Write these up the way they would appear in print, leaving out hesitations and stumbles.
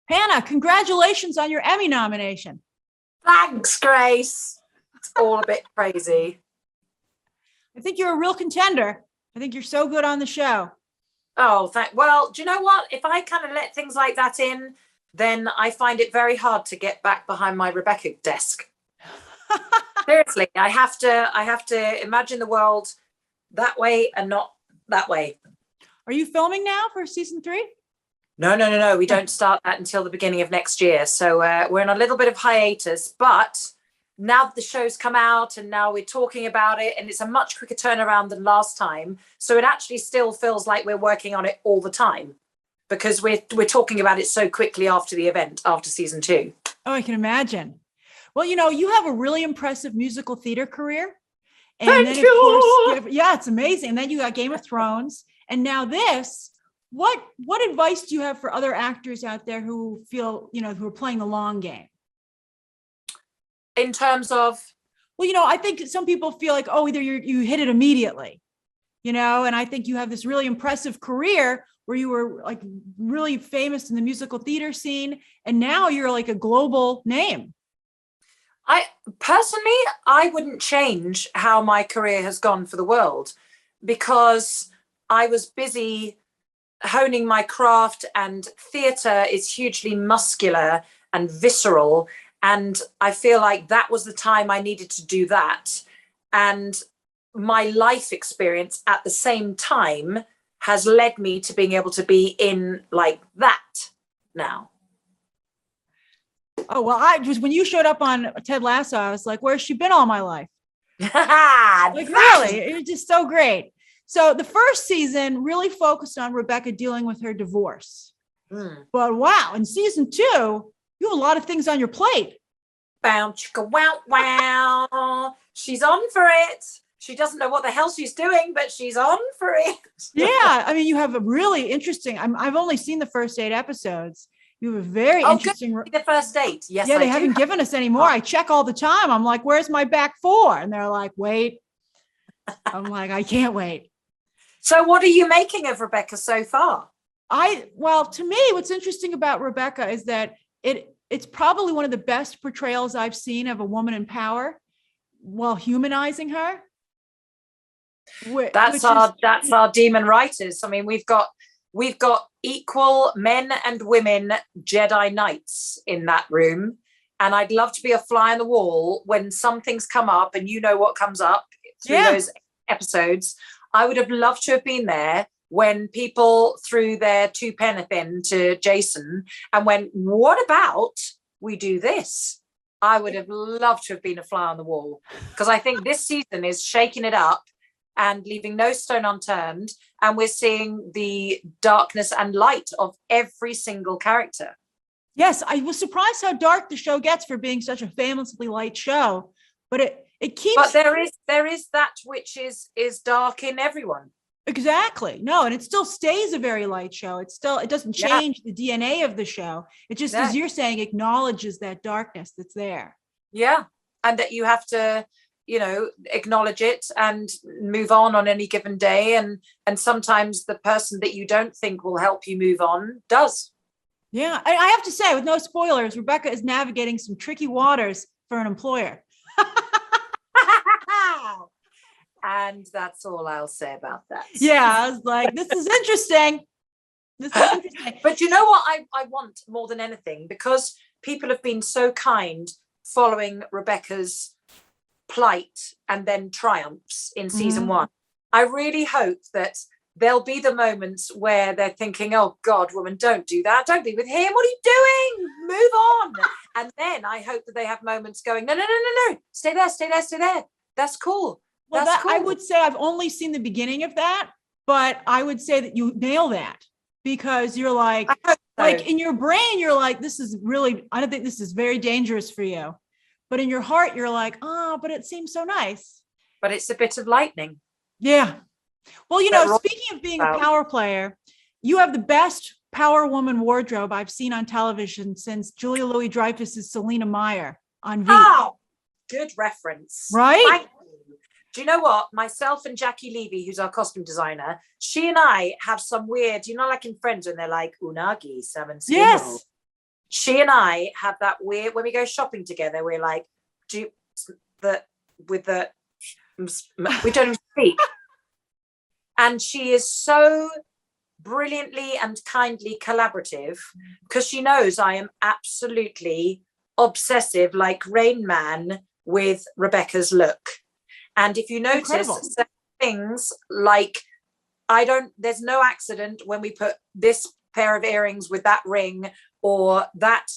Hannah, congratulations on your Emmy nomination. Thanks, Grace. It's all a bit crazy. I think you're a real contender. I think you're so good on the show. Oh, well, do you know what? If I kind of let things like that in, then I find it very hard to get back behind my Rebecca desk. Seriously, I have to imagine the world that way and not that way. Are you filming now for season 3? No. We don't start that until the beginning of next year. So we're in a little bit of hiatus, but now that the show's come out and now we're talking about it, and it's a much quicker turnaround than last time. So it actually still feels like we're working on it all the time because we're talking about it so quickly after the event, after season 2. Oh, I can imagine. Well, you have a really impressive musical theater career. And Thank then, you. Of course, yeah, it's amazing. And then you got Game of Thrones. And now this. What advice do you have for other actors out there who feel, who are playing the long game? In terms of? Well, I think some people feel like, either you hit it immediately, and I think you have this really impressive career where you were like really famous in the musical theater scene. And now you're like a global name. I wouldn't change how my career has gone for the world because I was busy honing my craft, and theatre is hugely muscular and visceral. And I feel like that was the time I needed to do that. And my life experience at the same time has led me to being able to be in like that now. Oh, well, when you showed up on Ted Lasso, I was like, where's she been all my life? Like, really? It was just so great. So the first season really focused on Rebecca dealing with her divorce. But wow, in season 2, you have a lot of things on your plate. Bow, chicka, wow, wow. She's on for it. She doesn't know what the hell she's doing, but she's on for it. Yeah, I mean, you have a really interesting, I've only seen the first 8 episodes. You have a very interesting. The first 8. Yes. Yeah, they haven't given us any more. I check all the time. I'm like, where's my back 4? And they're like, wait. I'm like, I can't wait. So what are you making of Rebecca so far? To me, what's interesting about Rebecca is that it's probably one of the best portrayals I've seen of a woman in power while humanizing her. That's our demon writers. I mean, we've got equal men and women Jedi Knights in that room. And I'd love to be a fly on the wall when some things come up, and what comes up through those episodes. I would have loved to have been there when people threw their 2 penneth in to Jason and went, what about we do this? I would have loved to have been a fly on the wall, because I think this season is shaking it up and leaving no stone unturned. And we're seeing the darkness and light of every single character. Yes, I was surprised how dark the show gets for being such a famously light show, but it keeps. But there is that which is dark in everyone. Exactly. No, and it still stays a very light show. It doesn't change the DNA of the show. It just, as you're saying, acknowledges that darkness that's there. Yeah, and that you have to, acknowledge it and move on any given day. And sometimes the person that you don't think will help you move on does. Yeah, I have to say, with no spoilers, Rebecca is navigating some tricky waters for an employer. And that's all I'll say about that. Yeah, I was like, this is interesting. But you know what I want more than anything, because people have been so kind following Rebecca's plight and then triumphs in season 1. I really hope that there'll be the moments where they're thinking, oh God, woman, don't do that. Don't be with him. What are you doing? Move on. And then I hope that they have moments going, no. Stay there. That's cool. Well, cool. I would say I've only seen the beginning of that, but I would say that you nail that, because you're like in your brain, you're like, this is really, I don't think this is very dangerous for you. But in your heart, you're like, oh, but it seems so nice. But it's a bit of lightning. Yeah. Well, speaking of being a power player, you have the best power woman wardrobe I've seen on television since Julia Louis-Dreyfus's Selena Meyer on V. Oh, good reference. Right? Do you know what? Myself and Jackie Levy, who's our costume designer, she and I have some weird, like in Friends when they're like, unagi, salmon skin. Yes. she and I have that weird, when we go shopping together, we're like, we don't even speak. And she is so brilliantly and kindly collaborative because she knows I am absolutely obsessive, like Rain Man, with Rebecca's look. And if you notice certain things, like there's no accident when we put this pair of earrings with that ring or that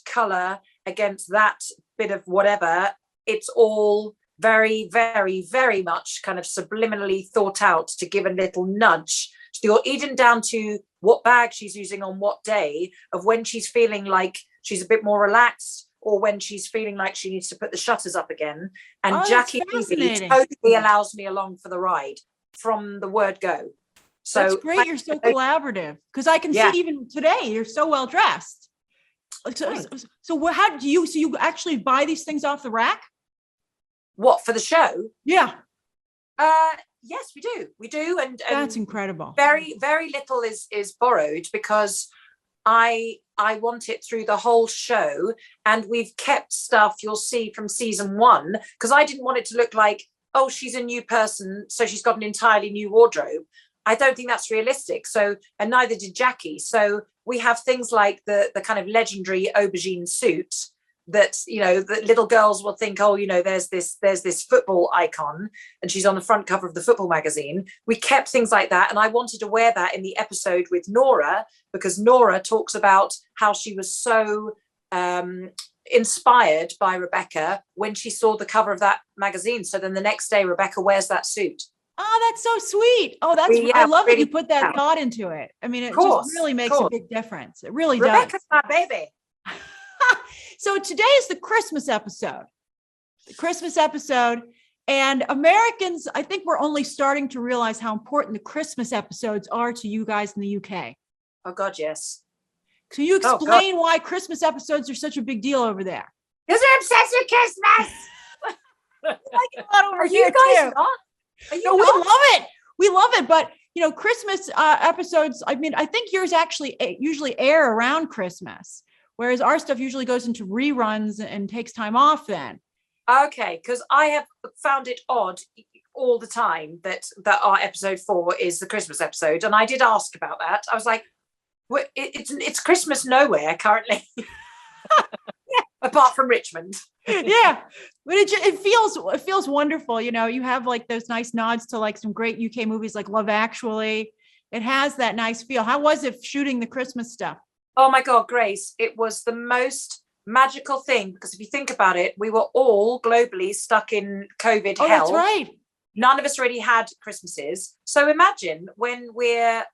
color against that bit of whatever. It's all very, very, very much kind of subliminally thought out to give a little nudge. So you're even down to what bag she's using on what day, of when she's feeling like she's a bit more relaxed or when she's feeling like she needs to put the shutters up again. And Jackie totally allows me along for the ride from the word go. So that's great. You're so collaborative, because I can see even today you're so well dressed. So how do you? So you actually buy these things off the rack? What, for the show? Yeah. Yes, we do, and that's incredible. Very, very little is borrowed because I want it through the whole show, and we've kept stuff you'll see from season 1 because I didn't want it to look like, oh, she's a new person, so she's got an entirely new wardrobe. I don't think that's realistic. So, and neither did Jackie. So we have things like the kind of legendary aubergine suit that, you know, the little girls will think, oh, you know, there's this football icon and she's on the front cover of the football magazine. We kept things like that. And I wanted to wear that in the episode with Nora, because Nora talks about how she was so inspired by Rebecca when she saw the cover of that magazine. So then the next day, Rebecca wears that suit. Oh, that's so sweet. Oh, I love that you put that thought into it. I mean, it just really makes a big difference. It really does. Rebecca's my baby. So today is the Christmas episode. And Americans, I think we're only starting to realize how important the Christmas episodes are to you guys in the UK. Oh, God, yes. So you explain why Christmas episodes are such a big deal over there. Because we're obsessed with Christmas. Are you guys not? No, we love it. We love it. But, you know, Christmas episodes, I mean, I think yours actually usually air around Christmas, whereas our stuff usually goes into reruns and takes time off then. Okay, because I have found it odd all the time that our episode 4 is the Christmas episode. And I did ask about that. I was like, it's Christmas nowhere currently. Apart from Richmond. Yeah, but it feels wonderful. You know, you have like those nice nods to like some great UK movies like Love Actually. It has that nice feel. How was it shooting the Christmas stuff? Oh my God, Grace, it was the most magical thing, because if you think about it, we were all globally stuck in COVID hell. That's right. None of us really had Christmases. So imagine when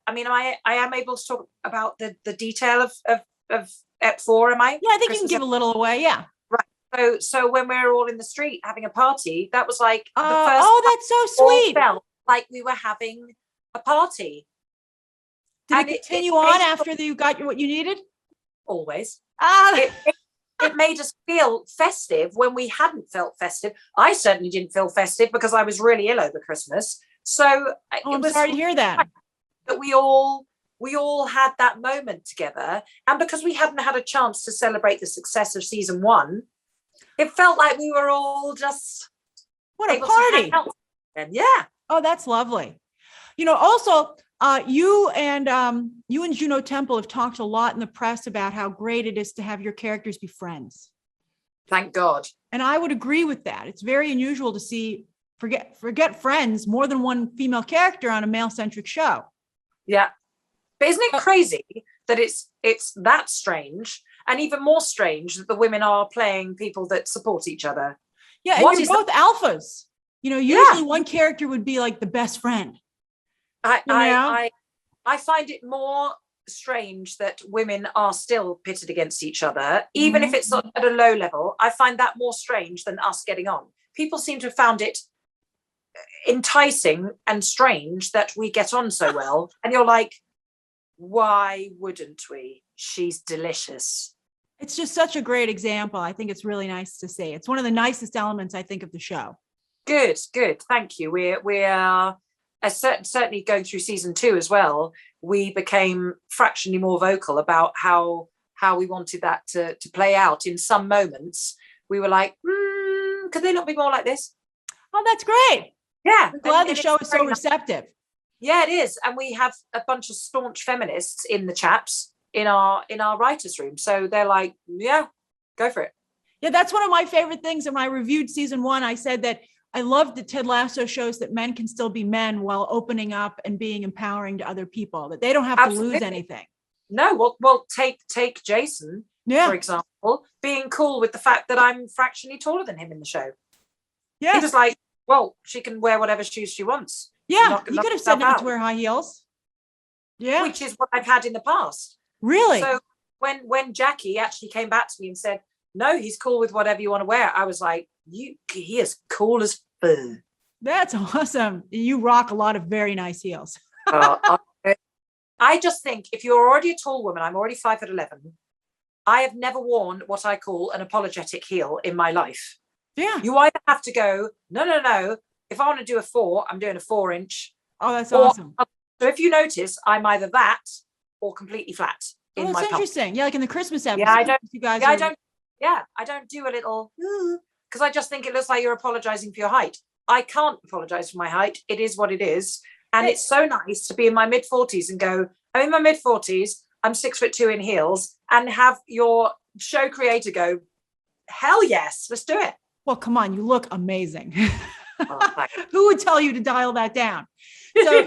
I am able to talk about the detail of Ep 4, am I? Yeah, I think you can give a little away. Yeah. Right. So when we were all in the street having a party, that was like the first. Oh, that's so sweet. Felt like we were having a party. Did it continue on after you got what you needed? Always. It made us feel festive when we hadn't felt festive. I certainly didn't feel festive because I was really ill over Christmas. So I'm sorry to hear that. That we all had that moment together, and because we hadn't had a chance to celebrate the success of season 1, it felt like we were all just what a party. And yeah. Oh, that's lovely. You know, also you and Juno Temple have talked a lot in the press about how great it is to have your characters be friends. Thank God. And I would agree with that. It's very unusual to see forget friends, more than one female character on a male-centric show. Yeah. But isn't it crazy that it's that strange, and even more strange that the women are playing people that support each other? Yeah, and you're both alphas. You know, usually one character would be like the best friend. I find it more strange that women are still pitted against each other, even if it's at a low level. I find that more strange than us getting on. People seem to have found it enticing and strange that we get on so well. And you're like, why wouldn't we? She's delicious. It's just such a great example. I think it's really nice to see. It's one of the nicest elements, I think, of the show. Good. Thank you. We are certainly going through season 2 as well. We became fractionally more vocal about how how we wanted that to play out. In some moments, we were like, could they not be more like this? Oh, that's great. Yeah. I'm glad the show is so receptive. Yeah, it is. And we have a bunch of staunch feminists in the chaps in our writers' room. So they're like, yeah, go for it. Yeah, that's one of my favorite things. And when I reviewed season 1, I said that I love that Ted Lasso shows that men can still be men while opening up and being empowering to other people, that they don't have to lose anything. No, well, take Jason, for example, being cool with the fact that I'm fractionally taller than him in the show. Yeah. He was like, well, she can wear whatever shoes she wants. Yeah, he could have said never to wear high heels. Yeah. Which is what I've had in the past. Really? So when Jackie actually came back to me and said, no, he's cool with whatever you want to wear, I was like, he is cool as fur. That's awesome. You rock a lot of very nice heels. I just think if you're already a tall woman, I'm already 5'11". I have never worn what I call an apologetic heel in my life. Yeah. You either have to go, no. If I want to do a 4, I'm doing a 4-inch. Oh, that's awesome. So if you notice, I'm either that or completely flat. That's interesting. Yeah, like in the Christmas episode. Yeah, I don't do a little, because I just think it looks like you're apologizing for your height. I can't apologize for my height. It is what it is. And it's so nice to be in my mid-40s and go, I'm in my mid-40s, I'm 6'2" in heels, and have your show creator go, hell yes, let's do it. Well, come on, you look amazing. Who would tell you to dial that down? So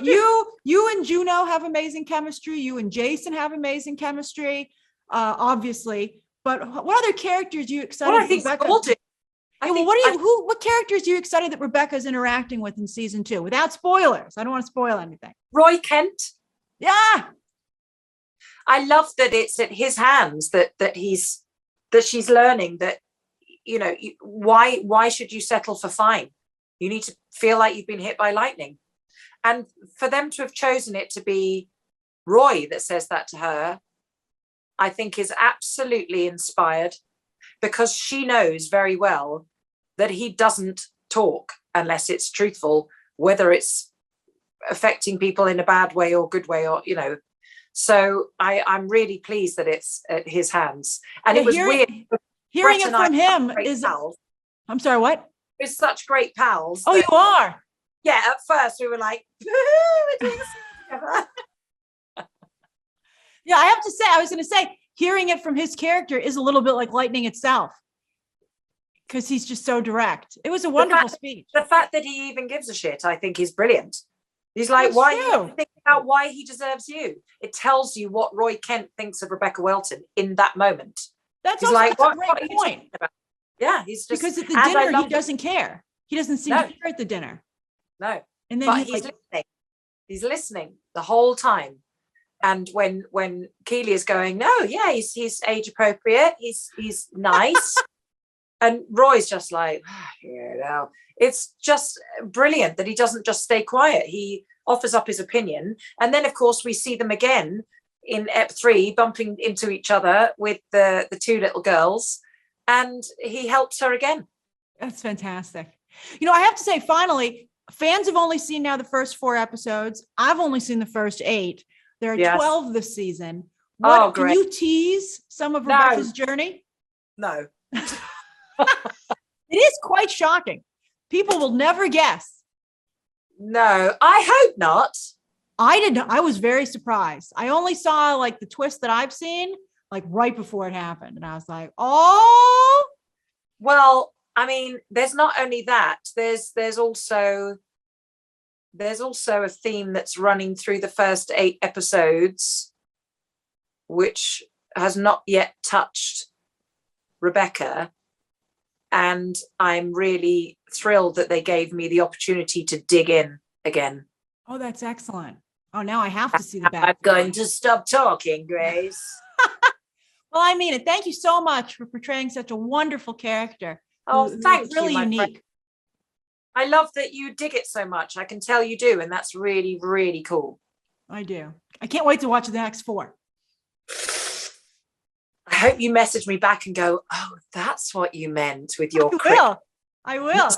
you and Juno have amazing chemistry. You and Jason have amazing chemistry, obviously. But what other characters are you excited? Well, I think Rebecca? What characters are you excited that Rebecca's interacting with in season 2? Without spoilers, I don't want to spoil anything. Roy Kent. Yeah, I love that it's at his hands that she's learning that, you know, why should you settle for fine? You need to feel like you've been hit by lightning. And for them to have chosen it to be Roy that says that to her, I think is absolutely inspired, because she knows very well that he doesn't talk unless it's truthful, whether it's affecting people in a bad way or good way, or, you know. So I'm really pleased that it's at his hands. And it was weird. Hearing it from him is... Pals. I'm sorry, what? We're such great pals. Oh, you are? Yeah, at first we were like, we're doing this together. Yeah, I was going to say, hearing it from his character is a little bit like lightning itself, because he's just so direct. It was a wonderful speech. The fact that he even gives a shit, I think, is brilliant. He's like, why do you think about why he deserves you? It tells you what Roy Kent thinks of Rebecca Welton in that moment. That's a great point. Yeah, he's just, because at the dinner he doesn't care. He doesn't seem to care at the dinner. No, and then but he's listening. He's listening the whole time. And when Keely is going, no, yeah, he's age appropriate. He's nice. And Roy's just like, you know, it's just brilliant that he doesn't just stay quiet. He offers up his opinion. And then, of course, we see them again in Ep 3 bumping into each other with the 2 little girls. And he helps her again. That's fantastic. You know, I have to say, finally, fans have only seen now the first 4 episodes. I've only seen the first 8. There are 12 this season. Can you tease some of Rebecca's journey? No. It is quite shocking. People will never guess. No, I hope not. I didn't. I was very surprised. I only saw like the twist that I've seen like right before it happened. And I was like, oh. Well, I mean, there's not only that, there's also a theme that's running through the first 8 episodes, which has not yet touched Rebecca. And I'm really thrilled that they gave me the opportunity to dig in again. Oh, that's excellent. Oh, now I have to see the back. I'm going to stop talking, Grace. Well, I mean it. Thank you so much for portraying such a wonderful character. Oh, thank you. Really unique. Friend. I love that you dig it so much. I can tell you do. And that's really, really cool. I do. I can't wait to watch the next 4. I hope you message me back and go, oh, that's what you meant with your I will.